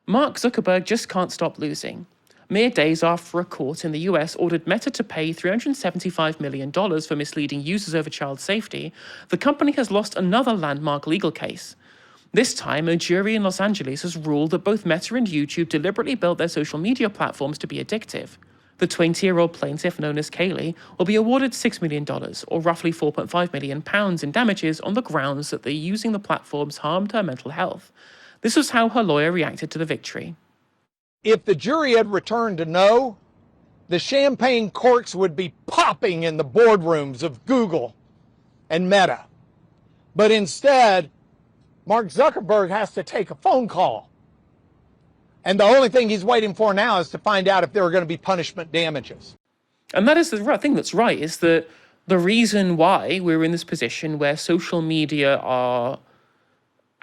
Mark Zuckerberg just can't stop losing. Mere days after a court in the US ordered Meta to pay $375 million for misleading users over child safety, the company has lost another landmark legal case. This time, a jury in Los Angeles has ruled that both Meta and YouTube deliberately built their social media platforms to be addictive. The 20-year-old plaintiff, known as Kaylee, will be awarded $6 million, or roughly £4.5 million in damages on the grounds that the using the platforms harmed her mental health. This was how her lawyer reacted to the victory. If the jury had returned a no, the champagne corks would be popping in the boardrooms of Google and Meta. But instead, Mark Zuckerberg has to take a phone call. And the only thing he's waiting for now is to find out if there are going to be punishment damages. And that is the thing that's right, is that the reason why we're in this position where social media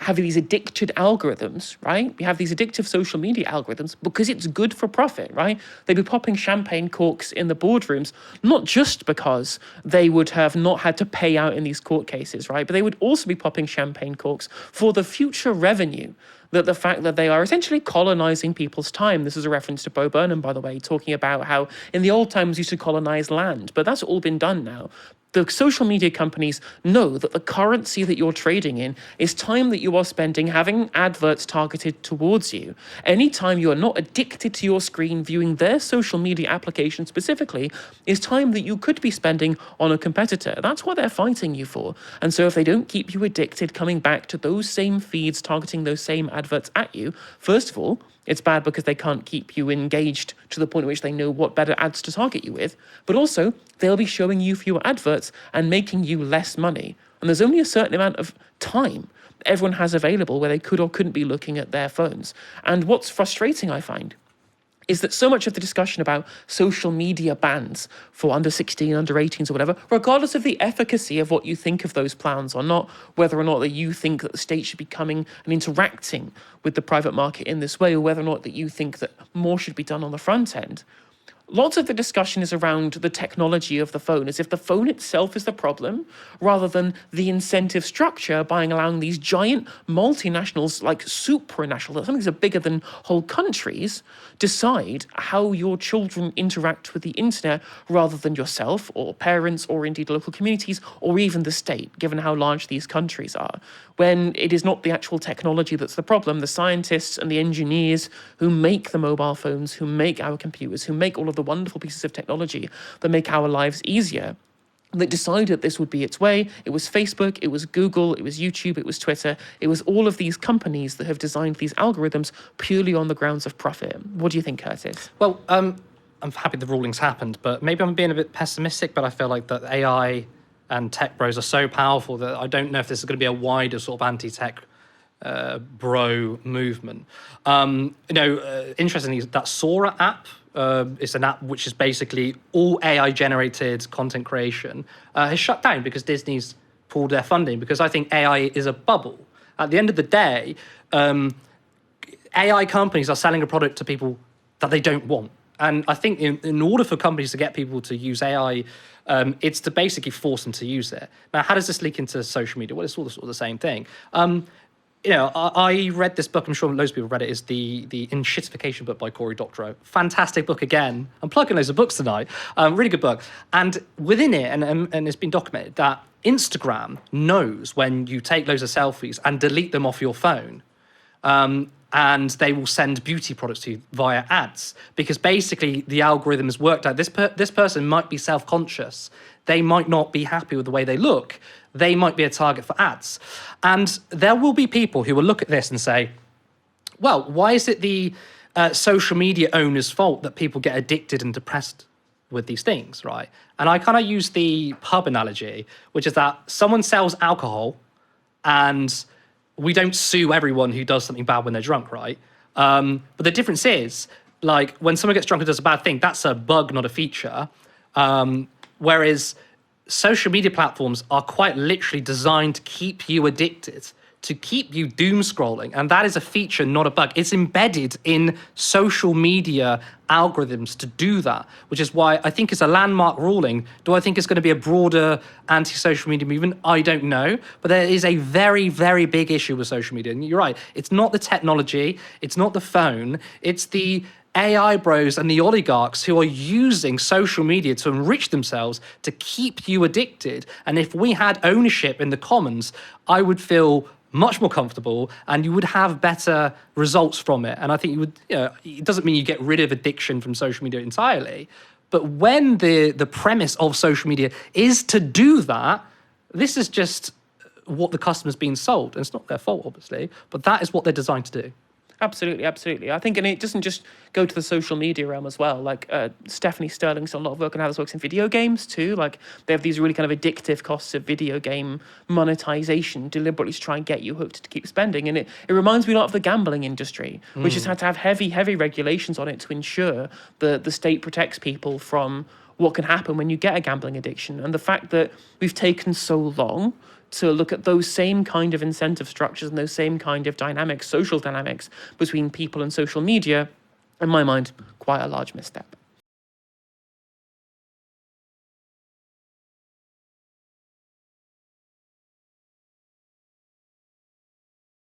have these addicted algorithms, right? We have these addictive social media algorithms because it's good for profit, right? They'd be popping champagne corks in the boardrooms, not just because they would have not had to pay out in these court cases, right? But they would also be popping champagne corks for the future revenue, that the fact that they are essentially colonizing people's time. This is a reference to Bo Burnham, by the way, talking about how in the old times used to colonize land, but that's all been done now. The social media companies know that the currency that you're trading in is time that you are spending having adverts targeted towards you. Anytime you are not addicted to your screen viewing their social media application specifically is time that you could be spending on a competitor. That's what they're fighting you for. And so if they don't keep you addicted coming back to those same feeds, targeting those same adverts at you, first of all, it's bad because they can't keep you engaged to the point at which they know what better ads to target you with. But also, they'll be showing you fewer adverts and making you less money. And there's only a certain amount of time everyone has available where they could or couldn't be looking at their phones. And what's frustrating, I find, is that so much of the discussion about social media bans for under 16, under 18s or whatever, regardless of the efficacy of what you think of those plans or not, whether or not that you think that the state should be coming and interacting with the private market in this way, or whether or not that you think that more should be done on the front end, lots of the discussion is around the technology of the phone, as if the phone itself is the problem, rather than the incentive structure by allowing these giant multinationals, like supranational, something that are bigger than whole countries, decide how your children interact with the internet rather than yourself or parents or indeed local communities or even the state, given how large these countries are. When it is not the actual technology that's the problem, the scientists and the engineers who make the mobile phones, who make our computers, who make all of the wonderful pieces of technology that make our lives easier, that decided this would be its way. It was Facebook, it was Google, it was YouTube, it was Twitter. It was all of these companies that have designed these algorithms purely on the grounds of profit. What do you think, Curtis? Well, I'm happy the rulings happened, but maybe I'm being a bit pessimistic, but I feel like that AI and tech bros are so powerful that I don't know if this is going to be a wider sort of anti-tech bro movement. Interestingly, that Sora app, it's an app which is basically all AI-generated content creation, has shut down because Disney's pulled their funding, because I think AI is a bubble. At the end of the day, AI companies are selling a product to people that they don't want. And I think in order for companies to get people to use AI, it's to basically force them to use it. Now, how does this leak into social media? Well, it's all sort of the same thing. I read this book, I'm sure loads of people read it, is the Inshitification book by Cory Doctorow. Fantastic book again. I'm plugging loads of books tonight. Really good book. And within it, and it's been documented, that Instagram knows when you take loads of selfies and delete them off your phone. And they will send beauty products to you via ads, because basically the algorithm has worked out this person might be self-conscious. They might not be happy with the way they look. They might be a target for ads. And there will be people who will look at this and say, well, why is it the social media owners' fault that people get addicted and depressed with these things, right? And I kind of use the pub analogy, which is that someone sells alcohol and we don't sue everyone who does something bad when they're drunk, right? But the difference is, like, when someone gets drunk and does a bad thing, that's a bug, not a feature. Whereas social media platforms are quite literally designed to keep you addicted, to keep you doom scrolling. And that is a feature, not a bug. It's embedded in social media algorithms to do that, which is why I think it's a landmark ruling. Do I think it's going to be a broader anti-social media movement? I don't know. But there is a very, very big issue with social media. And you're right. It's not the technology. It's not the phone. It's the AI bros and the oligarchs who are using social media to enrich themselves to keep you addicted. And if we had ownership in the commons, I would feel much more comfortable and you would have better results from it. And I think you would, it doesn't mean you get rid of addiction from social media entirely. But when the premise of social media is to do that, this is just what the customer's been sold. And it's not their fault, obviously, but that is what they're designed to do. Absolutely, absolutely. I think, and it doesn't just go to the social media realm as well. Like Stephanie Sterling's done a lot of work on how this works in video games too. Like they have these really kind of addictive costs of video game monetization deliberately to try and get you hooked to keep spending. And it reminds me a lot of the gambling industry, which has had to have heavy, heavy regulations on it to ensure that the state protects people from what can happen when you get a gambling addiction. And the fact that we've taken so long to look at those same kind of incentive structures and those same kind of dynamics, social dynamics between people and social media, in my mind, quite a large misstep.